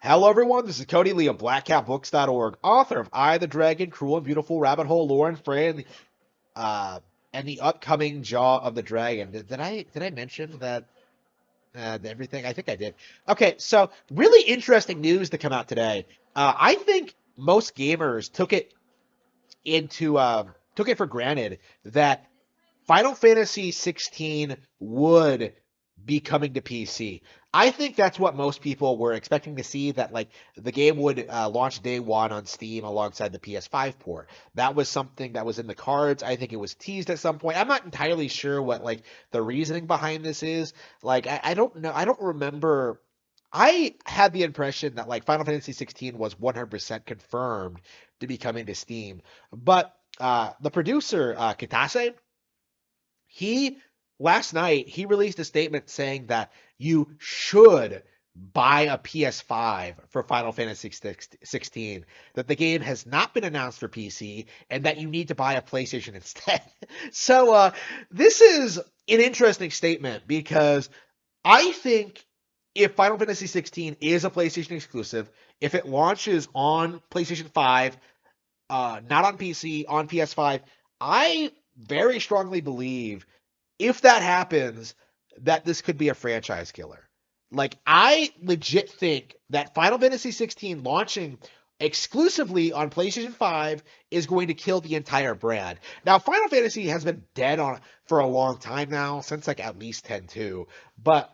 Hello, everyone. This is Cody Lee of BlackCatBooks.org, author of I, the Dragon, Cruel and Beautiful, Rabbit Hole, Lore and Frey, uh, and the upcoming Jaw of the Dragon. Did I mention that everything? I think I did. Okay, so really interesting news to come out today. I think most gamers took it for granted that Final Fantasy 16 would be coming to PC. I think that's what most people were expecting to see, that like the game would launch day one on Steam alongside the PS5 port. That was something that was in the cards. I think it was teased at some point. I'm not entirely sure what like the reasoning behind this is. Like I don't know. I don't remember. I had the impression that like Final Fantasy 16 was 100% confirmed to be coming to Steam, but the producer Kitase, he last night he released a statement saying that you should buy a PS5 for Final Fantasy 16, that the game has not been announced for PC, and that you need to buy a PlayStation instead. So this is an interesting statement because I think if Final Fantasy 16 is a PlayStation exclusive, if it launches on PlayStation 5, not on PC, on PS5, I very strongly believe if that happens, that this could be a franchise killer. Like, I legit think that Final Fantasy 16 launching exclusively on PlayStation 5 is going to kill the entire brand. Now, Final Fantasy has been dead on for a long time now, since like at least 10.2, but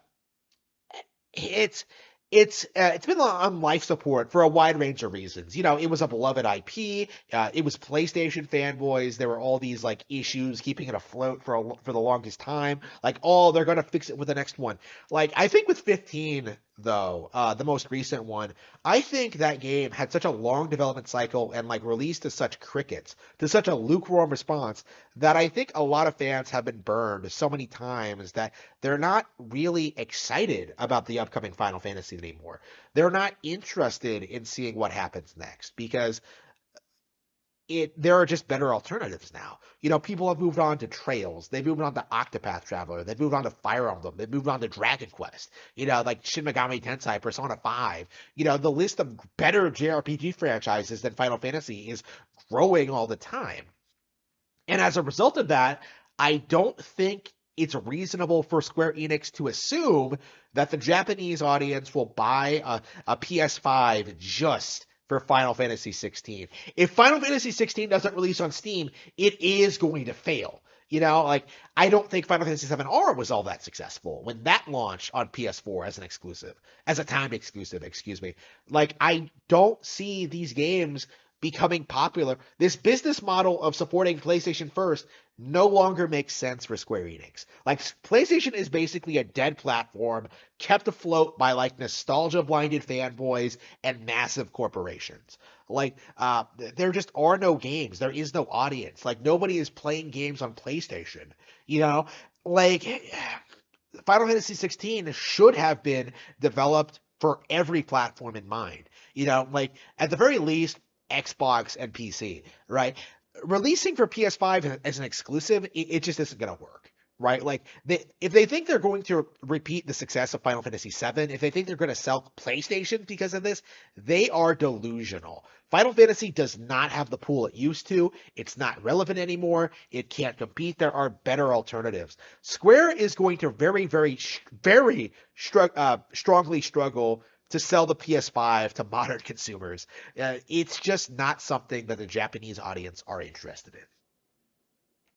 it's it's been on life support for a wide range of reasons. You know, it was a beloved IP. It was PlayStation fanboys. There were all these like issues keeping it afloat for the longest time. Like, oh, they're gonna fix it with the next one. Like, I think with 15 though, the most recent one, I think that game had such a long development cycle and like released to such crickets, to such a lukewarm response, that I think a lot of fans have been burned so many times that they're not really excited about the upcoming Final Fantasy anymore. They're not interested in seeing what happens next because there are just better alternatives now. You know, people have moved on to Trails, they've moved on to Octopath Traveler, they've moved on to Fire Emblem, they've moved on to Dragon Quest, you know, like Shin Megami Tensei, Persona 5. You know, the list of better JRPG franchises than Final Fantasy is growing all the time. And as a result of that, I don't think it's reasonable for Square Enix to assume that the Japanese audience will buy a PS5 just for Final Fantasy 16. If Final Fantasy 16 doesn't release on Steam, it is going to fail. You know, like, I don't think Final Fantasy 7R was all that successful when that launched on PS4 as an exclusive, as a timed exclusive, excuse me. Like, I don't see these games becoming popular. This business model of supporting PlayStation first no longer makes sense for Square Enix. Like, PlayStation is basically a dead platform kept afloat by like nostalgia blinded fanboys and massive corporations. Like, there just are no games. There is no audience. Like, nobody is playing games on PlayStation. You know, like, Final Fantasy 16 should have been developed for every platform in mind. You know, like, at the very least, Xbox and PC, right? Releasing for PS5 as an exclusive, it just isn't going to work, right? Like, if they think they're going to repeat the success of Final Fantasy VII, if they think they're going to sell PlayStation because of this, they are delusional. Final Fantasy does not have the pool it used to. It's not relevant anymore. It can't compete. There are better alternatives. Square is going to very strongly struggle to sell the PS5 to modern consumers. It's just not something that the Japanese audience are interested in.